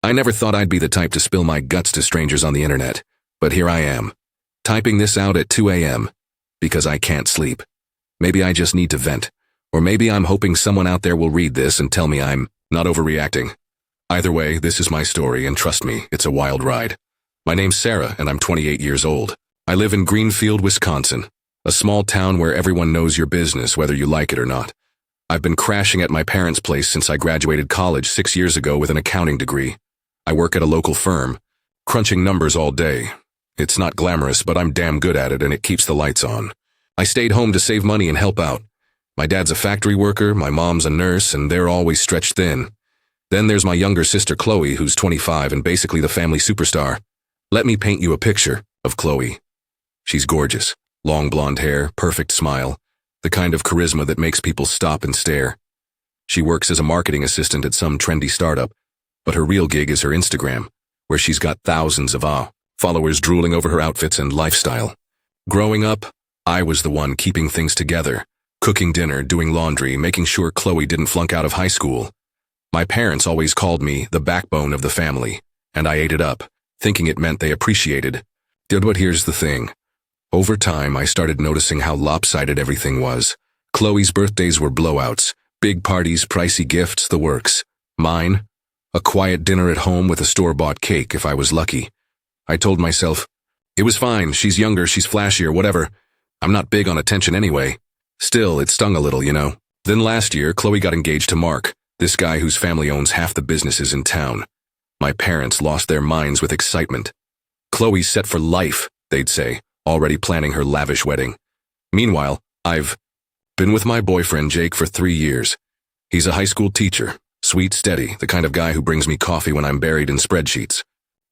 I never thought I'd be the type to spill my guts to strangers on the internet, but here I am, typing this out at 2 a.m. because I can't sleep. Maybe I just need to vent, or maybe I'm hoping someone out there will read this and tell me I'm not overreacting. Either way, this is my story, and trust me, it's a wild ride. My name's Sarah, and I'm 28 years old. I live in Greenfield, Wisconsin, a small town where everyone knows your business whether you like it or not. I've been crashing at my parents' place since I graduated college 6 years ago with an accounting degree. I work at a local firm, crunching numbers all day. It's not glamorous, but I'm damn good at it, and it keeps the lights on. I stayed home to save money and help out. My dad's a factory worker, my mom's a nurse, and they're always stretched thin. Then there's my younger sister Chloe, who's 25 and basically the family superstar. Let me paint you a picture of Chloe. She's gorgeous, long blonde hair, perfect smile, the kind of charisma that makes people stop and stare. She works as a marketing assistant at some trendy startup, but her real gig is her Instagram, where she's got thousands of followers drooling over her outfits and lifestyle. Growing up, I was the one keeping things together, cooking dinner, doing laundry, making sure Chloe didn't flunk out of high school. My parents always called me the backbone of the family, and I ate it up, thinking it meant they appreciated. But here's the thing. Over time, I started noticing how lopsided everything was. Chloe's birthdays were blowouts, big parties, pricey gifts, the works. Mine? A quiet dinner at home with a store-bought cake if I was lucky. I told myself, it was fine, she's younger, she's flashier, whatever. I'm not big on attention anyway. Still, it stung a little, you know. Then last year, Chloe got engaged to Mark, this guy whose family owns half the businesses in town. My parents lost their minds with excitement. Chloe's set for life, they'd say, already planning her lavish wedding. Meanwhile, I've been with my boyfriend Jake for 3 years. He's a high school teacher, sweet, steady, the kind of guy who brings me coffee when I'm buried in spreadsheets.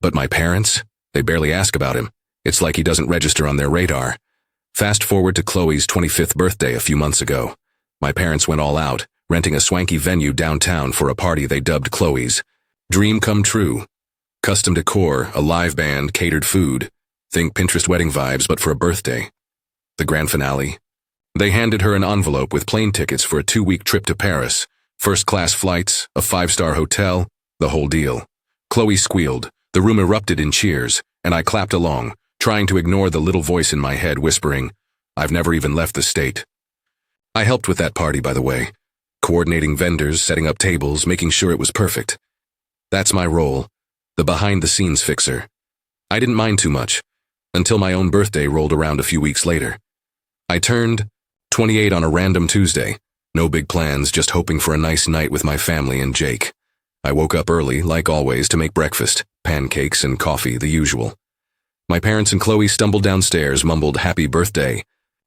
But my parents? They barely ask about him. It's like he doesn't register on their radar. Fast forward to Chloe's 25th birthday a few months ago. My parents went all out, renting a swanky venue downtown for a party they dubbed Chloe's. Dream come true. Custom decor, a live band, catered food. Think Pinterest wedding vibes, but for a birthday. The grand finale. They handed her an envelope with plane tickets for a 2-week trip to Paris, first-class flights, a 5-star hotel, the whole deal. Chloe squealed, the room erupted in cheers, and I clapped along, trying to ignore the little voice in my head whispering, I've never even left the state. I helped with that party, by the way, coordinating vendors, setting up tables, making sure it was perfect. That's my role, the behind-the-scenes fixer. I didn't mind too much, until my own birthday rolled around a few weeks later. I turned 28 on a random Tuesday, no big plans, just hoping for a nice night with my family and Jake. I woke up early, like always, to make breakfast, pancakes and coffee, the usual. My parents and Chloe stumbled downstairs, mumbled happy birthday,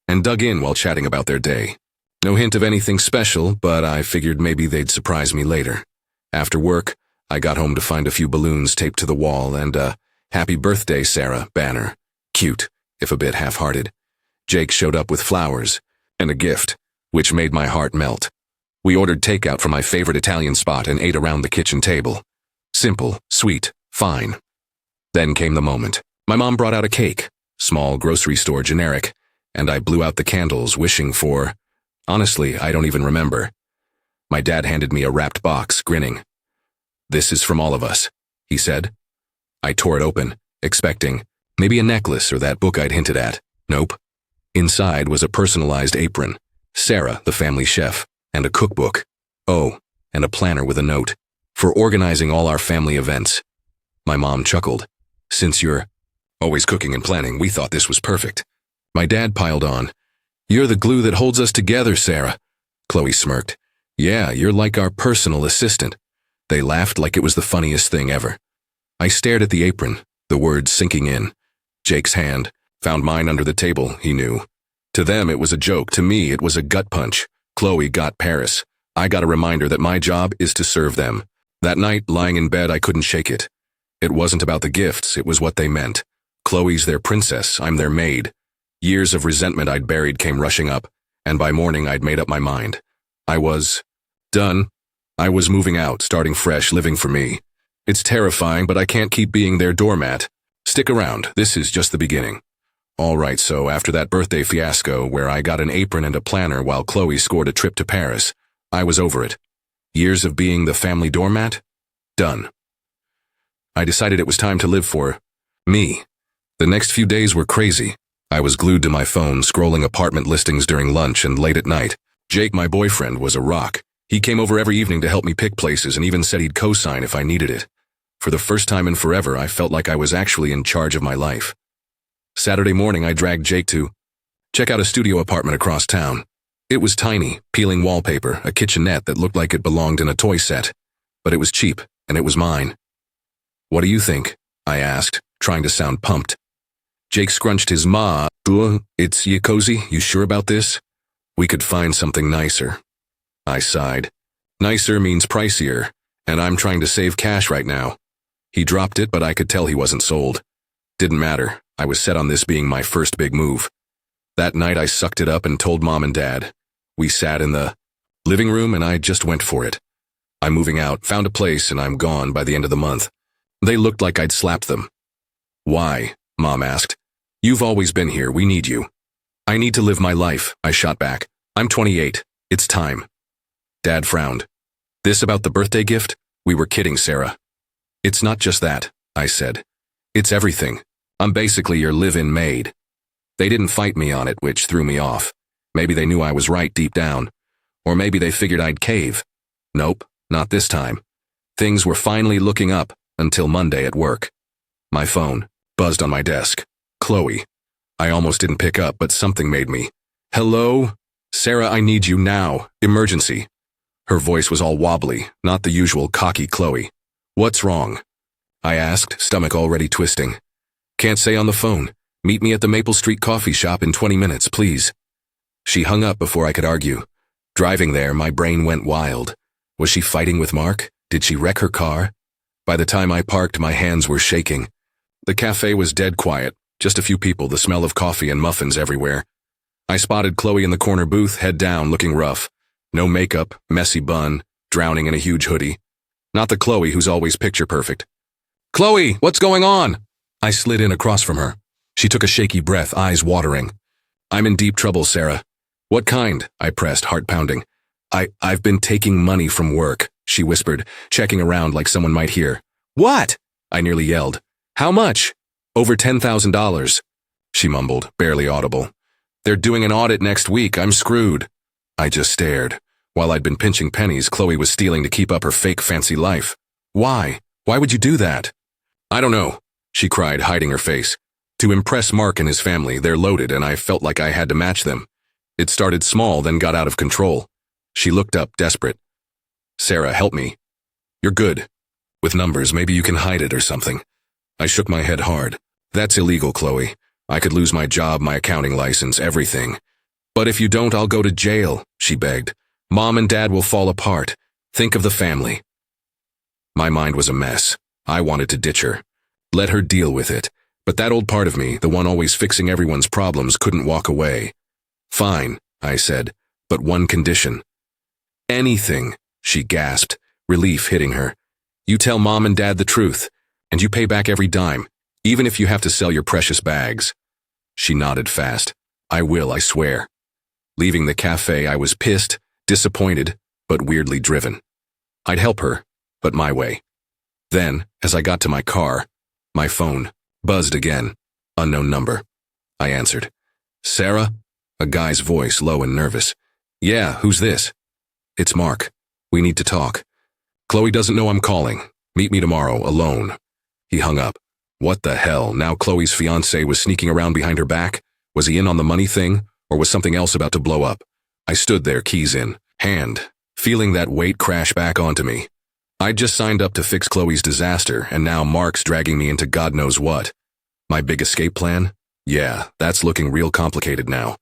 and dug in while chatting about their day. No hint of anything special, but I figured maybe they'd surprise me later. After work, I got home to find a few balloons taped to the wall and a Happy Birthday, Sarah banner. Cute, if a bit half-hearted. Jake showed up with flowers and a gift, which made my heart melt. We ordered takeout from my favorite Italian spot and ate around the kitchen table. Simple, sweet, fine. Then came the moment. My mom brought out a cake, small grocery store generic, and I blew out the candles wishing for... Honestly, I don't even remember. My dad handed me a wrapped box, grinning. This is from all of us, he said. I tore it open, expecting maybe a necklace or that book I'd hinted at. Nope. Inside was a personalized apron, Sarah, the family chef, and a cookbook. Oh, and a planner with a note, for organizing all our family events. My mom chuckled. Since you're always cooking and planning, we thought this was perfect. My dad piled on. You're the glue that holds us together, Sarah. Chloe smirked. Yeah, you're like our personal assistant. They laughed like it was the funniest thing ever. I stared at the apron, the words sinking in. Jake's hand found mine under the table, he knew. To them, it was a joke. To me, it was a gut punch. Chloe got Paris. I got a reminder that my job is to serve them. That night, lying in bed, I couldn't shake it. It wasn't about the gifts, it was what they meant. Chloe's their princess, I'm their maid. Years of resentment I'd buried came rushing up, and by morning I'd made up my mind. I was done. I was moving out, starting fresh, living for me. It's terrifying, but I can't keep being their doormat. Stick around, this is just the beginning. All right, so after that birthday fiasco where I got an apron and a planner while Chloe scored a trip to Paris, I was over it. Years of being the family doormat? Done. I decided it was time to live for me. The next few days were crazy. I was glued to my phone, scrolling apartment listings during lunch and late at night. Jake, my boyfriend, was a rock. He came over every evening to help me pick places and even said he'd co-sign if I needed it. For the first time in forever, I felt like I was actually in charge of my life. Saturday morning, I dragged Jake to check out a studio apartment across town. It was tiny, peeling wallpaper, a kitchenette that looked like it belonged in a toy set. But it was cheap, and it was mine. "What do you think?" I asked, trying to sound pumped. Jake scrunched his maw. "It's ya cozy? You sure about this? We could find something nicer." I sighed. Nicer means pricier, and I'm trying to save cash right now. He dropped it, but I could tell he wasn't sold. Didn't matter. I was set on this being my first big move. That night I sucked it up and told Mom and Dad. We sat in the living room and I just went for it. I'm moving out, found a place, and I'm gone by the end of the month. They looked like I'd slapped them. "Why?" Mom asked. "You've always been here. We need you." "I need to live my life," I shot back. "I'm 28. It's time." Dad frowned. "This about the birthday gift? We were kidding, Sarah." "It's not just that," I said. "It's everything. I'm basically your live-in maid." They didn't fight me on it, which threw me off. Maybe they knew I was right deep down. Or maybe they figured I'd cave. Nope, not this time. Things were finally looking up until Monday at work. My phone buzzed on my desk. Chloe. I almost didn't pick up, but something made me. "Hello? Sarah, I need you now. Emergency." Her voice was all wobbly, not the usual cocky Chloe. "What's wrong?" I asked, stomach already twisting. "Can't say on the phone. Meet me at the Maple Street coffee shop in 20 minutes, please." She hung up before I could argue. Driving there, my brain went wild. Was she fighting with Mark? Did she wreck her car? By the time I parked, my hands were shaking. The cafe was dead quiet, just a few people, the smell of coffee and muffins everywhere. I spotted Chloe in the corner booth, head down, looking rough. No makeup, messy bun, drowning in a huge hoodie. Not the Chloe who's always picture perfect. "Chloe, what's going on?" I slid in across from her. She took a shaky breath, eyes watering. "I'm in deep trouble, Sarah." "What kind?" I pressed, heart pounding. I've been taking money from work," she whispered, checking around like someone might hear. "What?" I nearly yelled. "How much?" "Over $10,000. She mumbled, barely audible. "They're doing an audit next week. I'm screwed." I just stared. While I'd been pinching pennies, Chloe was stealing to keep up her fake fancy life. "Why? Why would you do that?" "I don't know," she cried, hiding her face. "To impress Mark and his family, they're loaded, and I felt like I had to match them. It started small, then got out of control." She looked up, desperate. "Sarah, help me. You're good. With numbers, maybe you can hide it or something." I shook my head hard. "That's illegal, Chloe. I could lose my job, my accounting license, everything." "But if you don't, I'll go to jail," she begged. "Mom and Dad will fall apart. Think of the family." My mind was a mess. I wanted to ditch her. Let her deal with it. But that old part of me, the one always fixing everyone's problems, couldn't walk away. "Fine," I said, "but one condition." "Anything," she gasped, relief hitting her. "You tell Mom and Dad the truth, and you pay back every dime, even if you have to sell your precious bags." She nodded fast. "I will, I swear." Leaving the cafe, I was pissed, disappointed, but weirdly driven. I'd help her, but my way. Then, as I got to my car, my phone buzzed again. Unknown number. I answered. "Sarah?" A guy's voice, low and nervous. "Yeah, who's this?" "It's Mark. We need to talk." "Chloe doesn't know I'm calling. Meet me tomorrow, alone." He hung up. What the hell? Now Chloe's fiancé was sneaking around behind her back? Was he in on the money thing? Or was something else about to blow up? I stood there, keys in hand, feeling that weight crash back onto me. I'd just signed up to fix Chloe's disaster, and now Mark's dragging me into God knows what. My big escape plan? Yeah, that's looking real complicated now.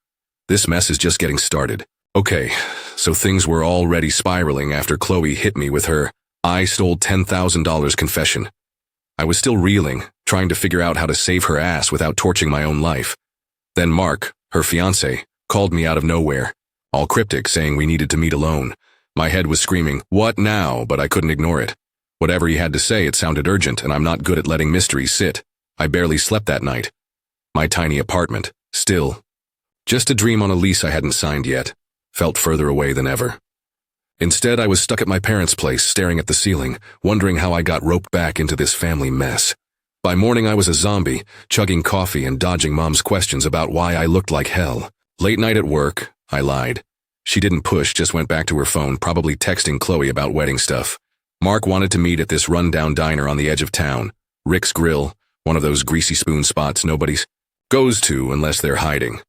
This mess is just getting started. Okay, so things were already spiraling after Chloe hit me with her "I stole $10,000 confession. I was still reeling, trying to figure out how to save her ass without torching my own life. Then Mark, her fiancé, called me out of nowhere, all cryptic, saying we needed to meet alone. My head was screaming, "What now?" but I couldn't ignore it. Whatever he had to say, it sounded urgent, and I'm not good at letting mysteries sit. I barely slept that night. My tiny apartment, still. Just a dream on a lease I hadn't signed yet, felt further away than ever. Instead, I was stuck at my parents' place, staring at the ceiling, wondering how I got roped back into this family mess. By morning, I was a zombie, chugging coffee and dodging Mom's questions about why I looked like hell. Late night at work, I lied. She didn't push, just went back to her phone, probably texting Chloe about wedding stuff. Mark wanted to meet at this rundown diner on the edge of town. Rick's Grill, one of those greasy spoon spots nobody goes to unless they're hiding.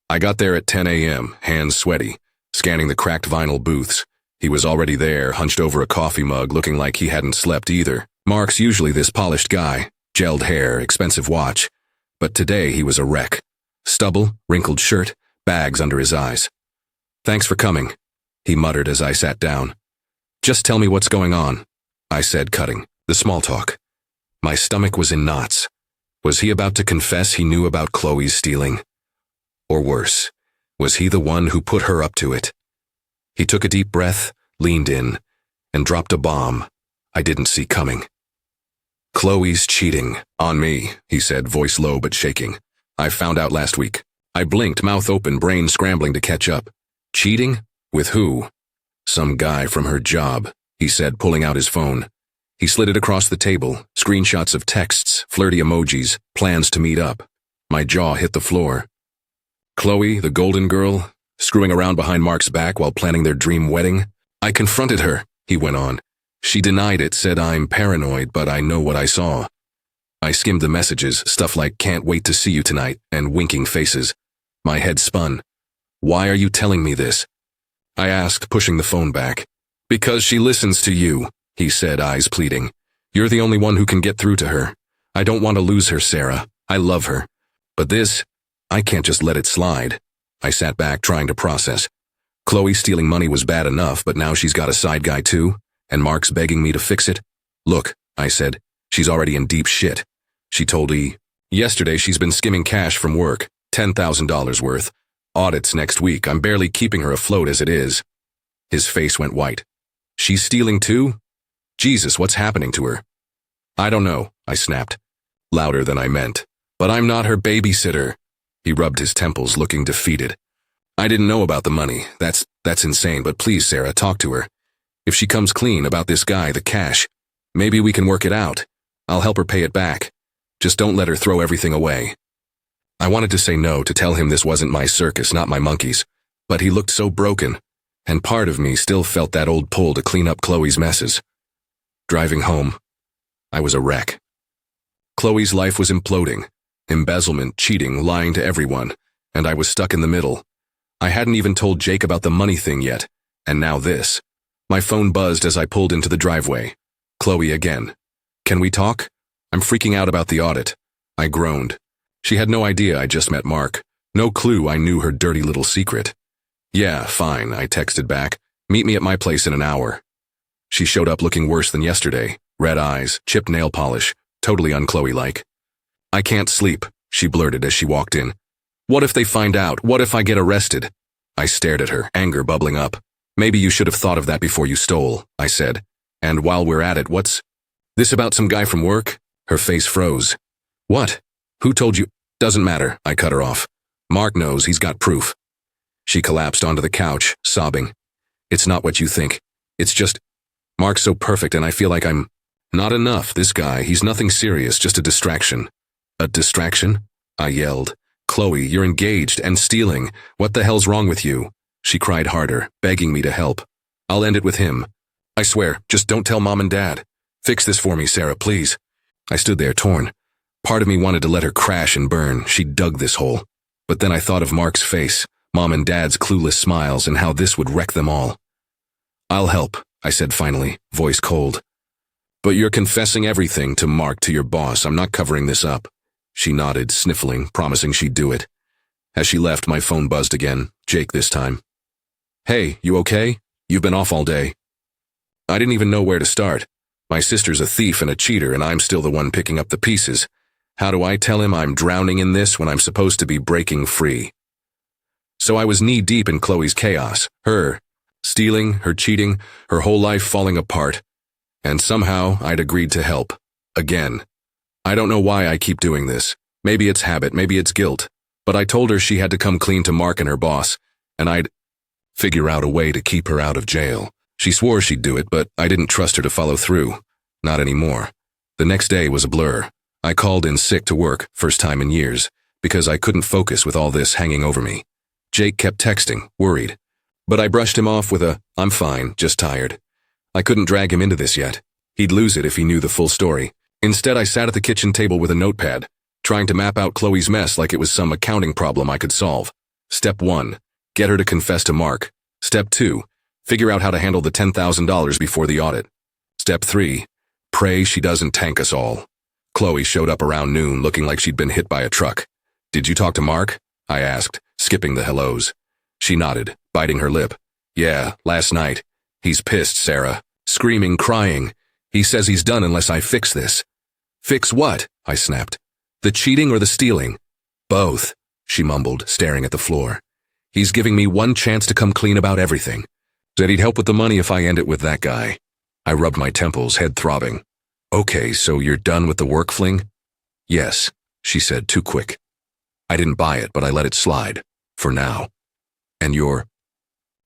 I got there at 10 a.m., hands sweaty, scanning the cracked vinyl booths. He was already there, hunched over a coffee mug, looking like he hadn't slept either. Mark's usually this polished guy, gelled hair, expensive watch. But today he was a wreck. Stubble, wrinkled shirt, bags under his eyes. "Thanks for coming," he muttered as I sat down. "Just tell me what's going on," I said, cutting the small talk. My stomach was in knots. Was he about to confess he knew about Chloe's stealing? Or worse, was he the one who put her up to it? He took a deep breath, leaned in, and dropped a bomb I didn't see coming. "Chloe's cheating on me," he said, voice low but shaking. "I found out last week." I blinked, mouth open, brain scrambling to catch up. "Cheating? With who?" "Some guy from her job," he said, pulling out his phone. He slid it across the table, screenshots of texts, flirty emojis, plans to meet up. My jaw hit the floor. Chloe, the golden girl, screwing around behind Mark's back while planning their dream wedding? "I confronted her," he went on. "She denied it, said I'm paranoid, but I know what I saw." I skimmed the messages, stuff like "can't wait to see you tonight," and winking faces. My head spun. "Why are you telling me this?" I asked, pushing the phone back. "Because she listens to you," he said, eyes pleading. "You're the only one who can get through to her. I don't want to lose her, Sarah. I love her. But this, I can't just let it slide." I sat back, trying to process. Chloe stealing money was bad enough, but now she's got a side guy too, and Mark's begging me to fix it. "Look," I said, "she's already in deep shit." She told E. "Yesterday she's been skimming cash from work, $10,000 worth. Audits next week. I'm barely keeping her afloat as it is." His face went white. "She's stealing too? Jesus, what's happening to her?" "I don't know," I snapped, louder than I meant. "But I'm not her babysitter." He rubbed his temples, looking defeated. "I didn't know about the money. That's insane, but please, Sarah, talk to her. If she comes clean about this guy, the cash, maybe we can work it out. I'll help her pay it back. Just don't let her throw everything away." I wanted to say no, to tell him this wasn't my circus, not my monkeys, but he looked so broken, and part of me still felt that old pull to clean up Chloe's messes. Driving home, I was a wreck. Chloe's life was imploding. Embezzlement, cheating, lying to everyone, and I was stuck in the middle. I hadn't even told Jake about the money thing yet, and now this. My phone buzzed as I pulled into the driveway. Chloe again. "Can we talk? I'm freaking out about the audit." I groaned. She had no idea I just met Mark. No clue I knew her dirty little secret. "Yeah, fine," I texted back. "Meet me at my place in an hour." She showed up looking worse than yesterday. Red eyes, chipped nail polish, totally un-Chloe-like. "I can't sleep," she blurted as she walked in. "What if they find out? What if I get arrested?" I stared at her, anger bubbling up. "Maybe you should have thought of that before you stole," I said. "And while we're at it, what's this about some guy from work?" Her face froze. "What? Who told you?" "Doesn't matter," I cut her off. "Mark knows, he's got proof." She collapsed onto the couch, sobbing. "It's not what you think. It's just, Mark's so perfect and I feel like I'm not enough. This guy, he's nothing serious, just a distraction." "A distraction?" I yelled. "Chloe, you're engaged and stealing. What the hell's wrong with you?" She cried harder, begging me to help. "I'll end it with him. I swear, just don't tell Mom and Dad. Fix this for me, Sarah, please." I stood there torn. Part of me wanted to let her crash and burn. She dug this hole. But then I thought of Mark's face, Mom and Dad's clueless smiles, and how this would wreck them all. "I'll help," I said finally, voice cold. "But you're confessing everything to Mark, to your boss. I'm not covering this up." She nodded, sniffling, promising she'd do it. As she left, my phone buzzed again, Jake this time. "Hey, you okay? You've been off all day." I didn't even know where to start. My sister's a thief and a cheater, and I'm still the one picking up the pieces. How do I tell him I'm drowning in this when I'm supposed to be breaking free? So I was knee-deep in Chloe's chaos. Her stealing, her cheating, her whole life falling apart. And somehow I'd agreed to help. Again. I don't know why I keep doing this. Maybe it's habit, maybe it's guilt. But I told her she had to come clean to Mark and her boss, and I'd figure out a way to keep her out of jail. She swore she'd do it, but I didn't trust her to follow through. Not anymore. The next day was a blur. I called in sick to work, first time in years, because I couldn't focus with all this hanging over me. Jake kept texting, worried. But I brushed him off with a, "I'm fine, just tired." I couldn't drag him into this yet. He'd lose it if he knew the full story. Instead, I sat at the kitchen table with a notepad, trying to map out Chloe's mess like it was some accounting problem I could solve. Step 1, get her to confess to Mark. Step 2, figure out how to handle the $10,000 before the audit. Step 3, pray she doesn't tank us all. Chloe showed up around noon looking like she'd been hit by a truck. "Did you talk to Mark?" I asked, skipping the hellos. She nodded, biting her lip. "Yeah, last night. He's pissed, Sarah. Screaming, crying. He says he's done unless I fix this." "Fix what?" I snapped. "The cheating or the stealing?" "Both," she mumbled, staring at the floor. "He's giving me one chance to come clean about everything. Said he'd help with the money if I end it with that guy." I rubbed my temples, head throbbing. "Okay, so you're done with the work fling?" "Yes," she said, too quick. I didn't buy it, but I let it slide. For now. "And you're—"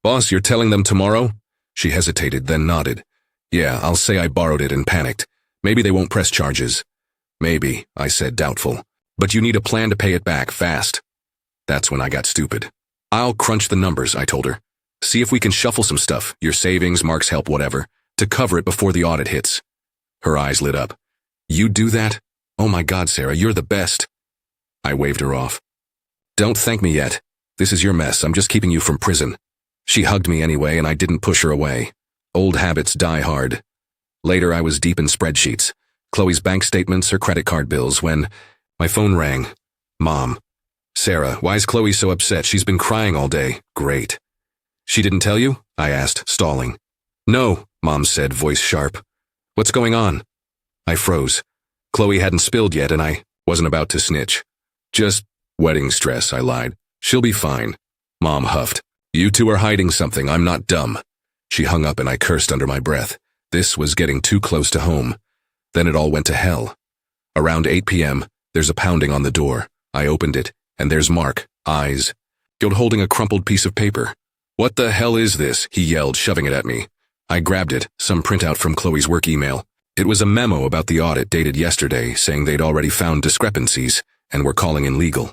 "Boss, you're telling them tomorrow?" She hesitated, then nodded. "Yeah, I'll say I borrowed it and panicked. Maybe they won't press charges." "Maybe," I said, doubtful. "But you need a plan to pay it back, fast." That's when I got stupid. "I'll crunch the numbers," I told her. "See if we can shuffle some stuff, your savings, Mark's help, whatever, to cover it before the audit hits." Her eyes lit up. "You do that? Oh my God, Sarah, you're the best." I waved her off. "Don't thank me yet. This is your mess, I'm just keeping you from prison." She hugged me anyway, and I didn't push her away. Old habits die hard. Later, I was deep in spreadsheets. Chloe's bank statements, her credit card bills, when my phone rang. "Mom." "Sarah, why is Chloe so upset? She's been crying all day." "Great." "She didn't tell you?" I asked, stalling. "No," Mom said, voice sharp. "What's going on?" I froze. Chloe hadn't spilled yet, and I wasn't about to snitch. "Just wedding stress," I lied. "She'll be fine." Mom huffed. "You two are hiding something, I'm not dumb." She hung up and I cursed under my breath. This was getting too close to home. Then it all went to hell. Around 8 p.m., there's a pounding on the door. I opened it, and there's Mark, eyes, holding a crumpled piece of paper. "What the hell is this?" he yelled, shoving it at me. I grabbed it, some printout from Chloe's work email. It was a memo about the audit dated yesterday, saying they'd already found discrepancies and were calling in legal.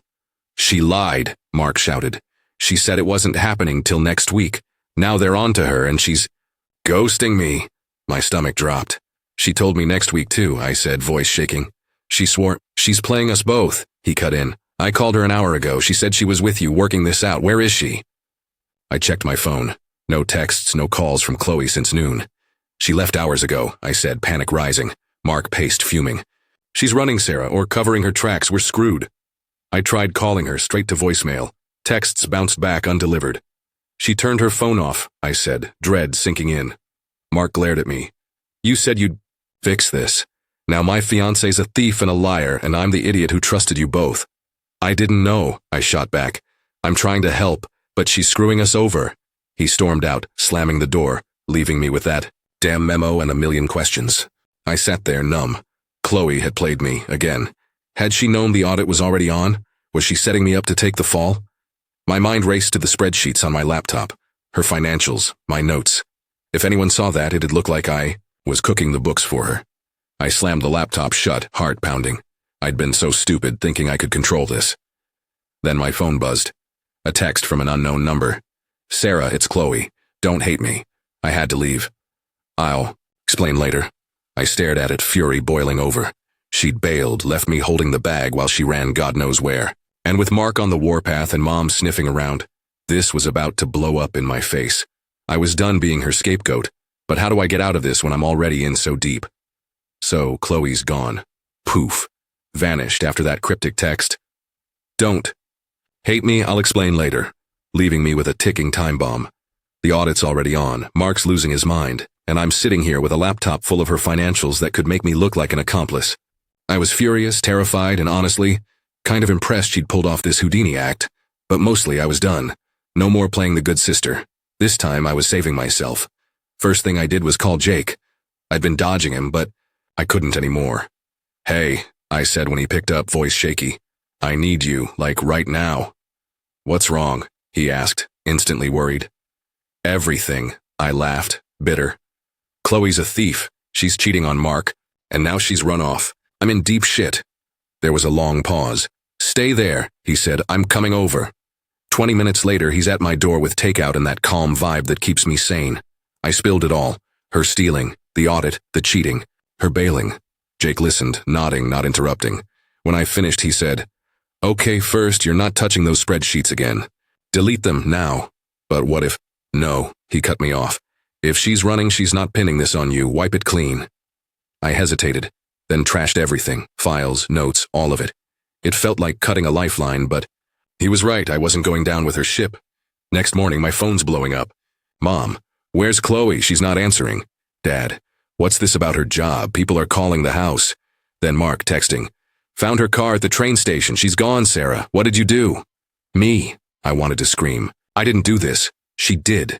"She lied," Mark shouted. "She said it wasn't happening till next week. Now they're on to her and she's ghosting me." My stomach dropped. "She told me next week too," I said, voice shaking. "She swore—" "She's playing us both," he cut in. "I called her an hour ago. She said she was with you working this out. Where is she?" I checked my phone. No texts, no calls from Chloe since noon. "She left hours ago," I said, panic rising. Mark paced, fuming. "She's running, Sarah, or covering her tracks. We're screwed." I tried calling her, straight to voicemail. Texts bounced back undelivered. "She turned her phone off," I said, dread sinking in. Mark glared at me. "You said you'd fix this. Now my fiancé's a thief and a liar, and I'm the idiot who trusted you both." "I didn't know," I shot back. "I'm trying to help, but she's screwing us over." He stormed out, slamming the door, leaving me with that damn memo and a million questions. I sat there numb. Chloe had played me, again. Had she known the audit was already on? Was she setting me up to take the fall? My mind raced to the spreadsheets on my laptop, her financials, my notes. If anyone saw that, it'd look like I was cooking the books for her. I slammed the laptop shut, heart pounding. I'd been so stupid thinking I could control this. Then my phone buzzed. A text from an unknown number. "Sarah, it's Chloe. Don't hate me." I had to leave. "I'll explain later." I stared at it, fury boiling over. She'd bailed, left me holding the bag while she ran God knows where. And with Mark on the warpath and Mom sniffing around, this was about to blow up in my face. I was done being her scapegoat, but how do I get out of this when I'm already in so deep? So Chloe's gone. Poof. Vanished after that cryptic text. "Don't hate me, I'll explain later," leaving me with a ticking time bomb. The audit's already on, Mark's losing his mind, and I'm sitting here with a laptop full of her financials that could make me look like an accomplice. I was furious, terrified, and honestly, kind of impressed she'd pulled off this Houdini act, but mostly I was done. No more playing the good sister. This time I was saving myself. First thing I did was call Jake. I'd been dodging him, but I couldn't anymore. "Hey," I said when he picked up, voice shaky. "I need you, like right now." "What's wrong?" he asked, instantly worried. "Everything," I laughed. bitter. Chloe's a thief. She's cheating on Mark, and now she's run off. I'm in deep shit. There was a long pause. Stay there, he said. I'm coming over. 20 minutes later, he's at my door with takeout and that calm vibe that keeps me sane. I spilled it all. Her stealing, the audit, the cheating, her bailing. Jake listened, nodding, not interrupting. When I finished, he said, "Okay, first, you're not touching those spreadsheets again. Delete them now." "But what if—" "No," he cut me off. "If she's running, she's not pinning this on you. Wipe it clean." I hesitated, then trashed everything, files, notes, all of it. It felt like cutting a lifeline, but he was right. I wasn't going down with her ship. Next morning, my phone's blowing up. "Mom, where's Chloe? She's not answering." "Dad, what's this about her job? People are calling the house." Then Mark texting, "Found her car at the train station. She's gone, Sarah. What did you do?" Me. I wanted to scream. I didn't do this. She did.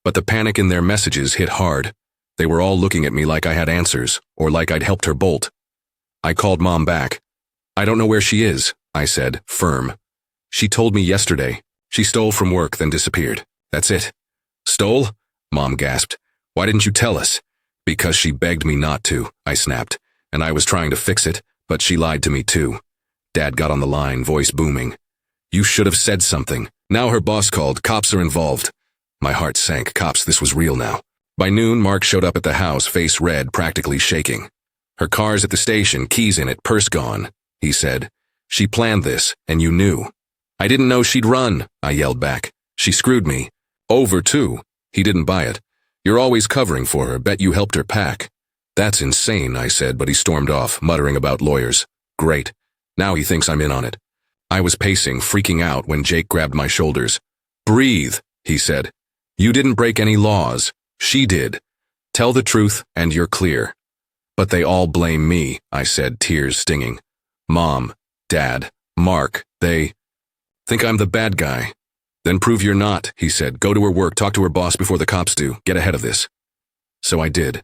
But the panic in their messages hit hard. They were all looking at me like I had answers, or like I'd helped her bolt. I called Mom back. "I don't know where she is," I said, firm. "She told me yesterday. She stole from work, then disappeared. That's it." "Stole?" Mom gasped. "Why didn't you tell us?" "Because she begged me not to," I snapped, and I was trying to fix it, but she lied to me too. Dad got on the line, voice booming. "You should have said something. Now her boss called. Cops are involved." My heart sank. Cops, this was real now. By noon, Mark showed up at the house, face red, practically shaking. "Her car's at the station, keys in it, purse gone," he said. "She planned this, and you knew." "I didn't know she'd run," I yelled back. "She screwed me." "Over, too." He didn't buy it. "You're always covering for her. Bet you helped her pack." "That's insane," I said, but he stormed off, muttering about lawyers. Great. Now he thinks I'm in on it. I was pacing, freaking out, when Jake grabbed my shoulders. "Breathe," he said. "You didn't break any laws. She did. Tell the truth, and you're clear." "But they all blame me," I said, tears stinging. "Mom, Dad, Mark, they think I'm the bad guy." "Then prove you're not," he said. "Go to her work, talk to her boss before the cops do. Get ahead of this." So I did.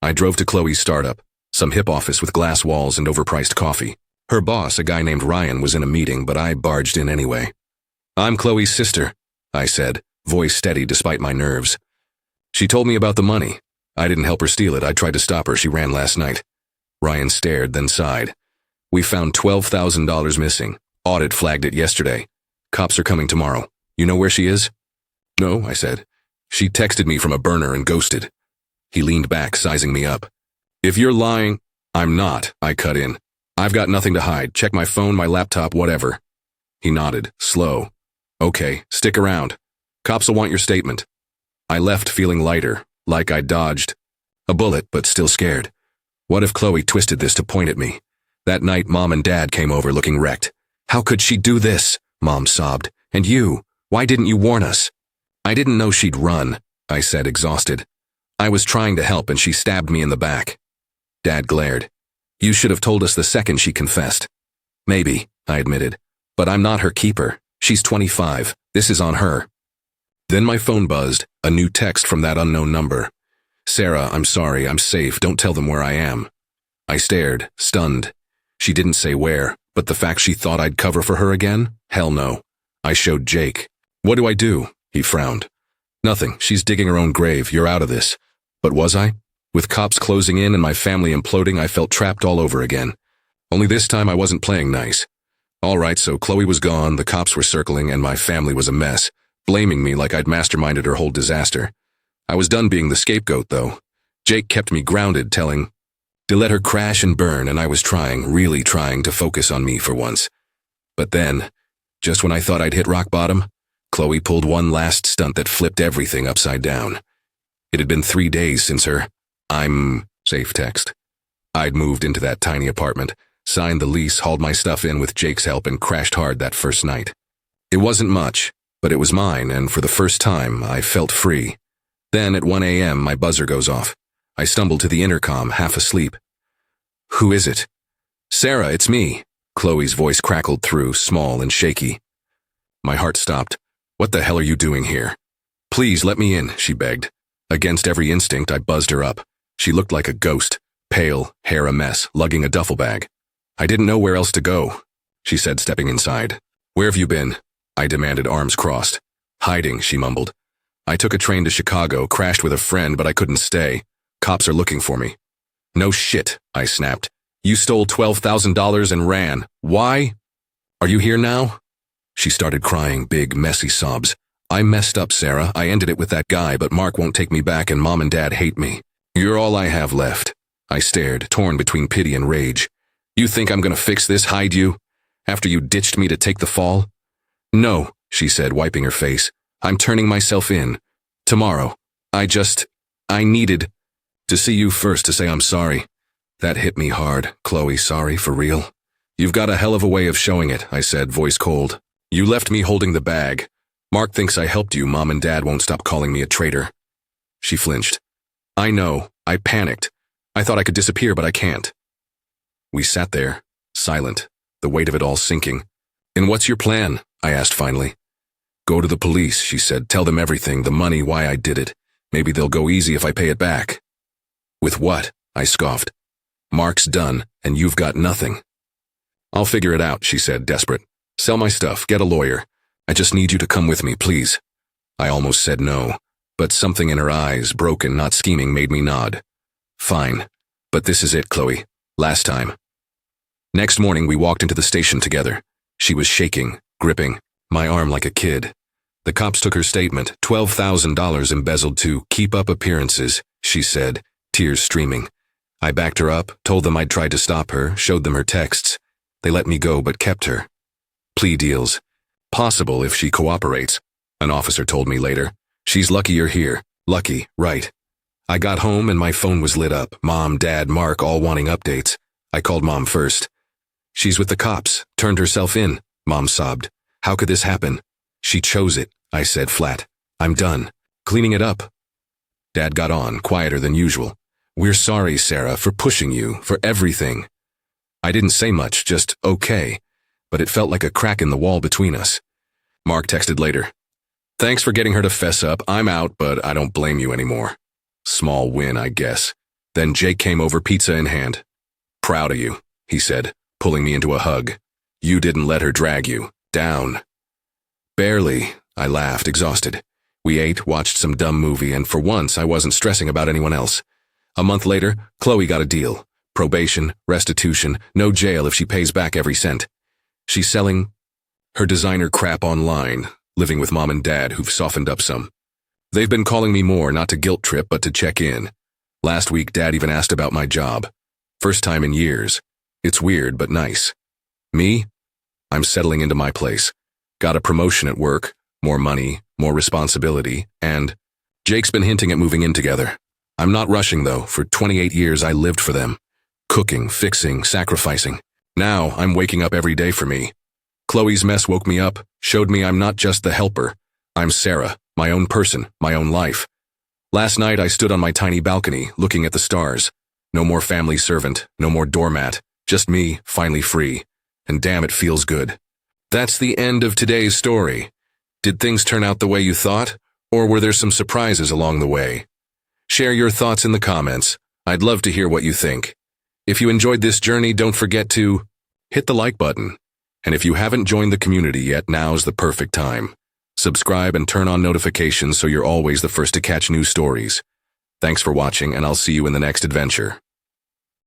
I drove to Chloe's startup, some hip office with glass walls and overpriced coffee. Her boss, a guy named Ryan, was in a meeting, but I barged in anyway. "I'm Chloe's sister," I said, voice steady despite my nerves. "She told me about the money. I didn't help her steal it. I tried to stop her. She ran last night." Ryan stared, then sighed. "We found $12,000 missing. Audit flagged it yesterday. Cops are coming tomorrow. You know where she is?" "No," I said. "She texted me from a burner and ghosted." He leaned back, sizing me up. "If you're lying—" "I'm not," I cut in. "I've got nothing to hide. Check my phone, my laptop, whatever." He nodded, slow. "Okay, stick around. Cops will want your statement." I left feeling lighter, like I'd dodged a bullet, but still scared. What if Chloe twisted this to point at me? That night, Mom and Dad came over looking wrecked. "How could she do this?" Mom sobbed. "And you? Why didn't you warn us?" "I didn't know she'd run," I said, exhausted. "I was trying to help and she stabbed me in the back." Dad glared. "You should have told us the second she confessed." "Maybe," I admitted. "But I'm not her keeper. She's 25. This is on her." Then my phone buzzed, a new text from that unknown number. "Sarah, I'm sorry, I'm safe. Don't tell them where I am." I stared, stunned. She didn't say where, but the fact she thought I'd cover for her again? Hell no. I showed Jake. "What do I do?" He frowned. "Nothing. She's digging her own grave. You're out of this." But was I? With cops closing in and my family imploding, I felt trapped all over again. Only this time I wasn't playing nice. All right, so Chloe was gone, the cops were circling, and my family was a mess, blaming me like I'd masterminded her whole disaster. I was done being the scapegoat, though. Jake kept me grounded, telling to let her crash and burn, and I was trying, really trying to focus on me for once. But then, just when I thought I'd hit rock bottom, Chloe pulled one last stunt that flipped everything upside down. It had been 3 days since her "I'm safe" text. I'd moved into that tiny apartment, signed the lease, hauled my stuff in with Jake's help, and crashed hard that first night. It wasn't much, but it was mine, and for the first time, I felt free. Then at 1 a.m., my buzzer goes off. I stumble to the intercom, half asleep. "Who is it?" "Sarah, it's me." Chloe's voice crackled through, small and shaky. My heart stopped. "What the hell are you doing here?" "Please, let me in," she begged. Against every instinct, I buzzed her up. She looked like a ghost, pale, hair a mess, lugging a duffel bag. "I didn't know where else to go," she said, stepping inside. "Where have you been?" I demanded, arms crossed. "Hiding," she mumbled. I took a train to Chicago, crashed with a friend, but I couldn't stay. Cops are looking for me. No shit, I snapped. You stole $12,000 and ran. Why? Are you here now? She started crying, big, messy sobs. I messed up, Sarah. I ended it with that guy, but Mark won't take me back and Mom and Dad hate me. You're all I have left. I stared, torn between pity and rage. You think I'm gonna fix this, hide you? After you ditched me to take the fall? No, she said, wiping her face. I'm turning myself in. Tomorrow. I needed to see you first to say I'm sorry. That hit me hard. Chloe, sorry, for real? You've got a hell of a way of showing it, I said, voice cold. You left me holding the bag. Mark thinks I helped you. Mom and Dad won't stop calling me a traitor. She flinched. I know. I panicked. I thought I could disappear, but I can't. We sat there, silent, the weight of it all sinking. And what's your plan? I asked finally. Go to the police, she said. Tell them everything, the money, why I did it. Maybe they'll go easy if I pay it back. With what? I scoffed. Mark's done, and you've got nothing. I'll figure it out, she said, desperate. Sell my stuff, get a lawyer. I just need you to come with me, please. I almost said no, but something in her eyes, broken, not scheming, made me nod. Fine. But this is it, Chloe. Last time. Next morning, we walked into the station together. She was shaking, gripping my arm like a kid. The cops took her statement, $12,000 embezzled to keep up appearances, she said, tears streaming. I backed her up, told them I'd tried to stop her, showed them her texts. They let me go but kept her. Plea deals. Possible if she cooperates, an officer told me later. She's lucky you're here. Lucky, right. I got home and my phone was lit up. Mom, Dad, Mark all wanting updates. I called Mom first. She's with the cops. Turned herself in, Mom sobbed. How could this happen? She chose it, I said flat. I'm done. Cleaning it up. Dad got on, quieter than usual. We're sorry, Sarah, for pushing you, for everything. I didn't say much, just okay, but it felt like a crack in the wall between us. Mark texted later. Thanks for getting her to fess up. I'm out, but I don't blame you anymore. Small win, I guess. Then Jake came over, pizza in hand. Proud of you, he said, pulling me into a hug. You didn't let her drag you down. Barely, I laughed, exhausted. We ate, watched some dumb movie, and for once I wasn't stressing about anyone else. A month later, Chloe got a deal. Probation, restitution, no jail if she pays back every cent. She's selling her designer crap online, living with Mom and Dad who've softened up some. They've been calling me more, not to guilt trip, but to check in. Last week, Dad even asked about my job. First time in years. It's weird, but nice. Me? I'm settling into my place. Got a promotion at work, more money, more responsibility, and Jake's been hinting at moving in together. I'm not rushing, though. For 28 years, I lived for them. Cooking, fixing, sacrificing. Now, I'm waking up every day for me. Chloe's mess woke me up, showed me I'm not just the helper. I'm Sarah, my own person, my own life. Last night, I stood on my tiny balcony, looking at the stars. No more family servant, no more doormat. Just me, finally free. And damn, it feels good. That's the end of today's story. Did things turn out the way you thought? Or were there some surprises along the way? Share your thoughts in the comments. I'd love to hear what you think. If you enjoyed this journey, don't forget to hit the like button. And if you haven't joined the community yet, now's the perfect time. Subscribe and turn on notifications so you're always the first to catch new stories. Thanks for watching, and I'll see you in the next adventure.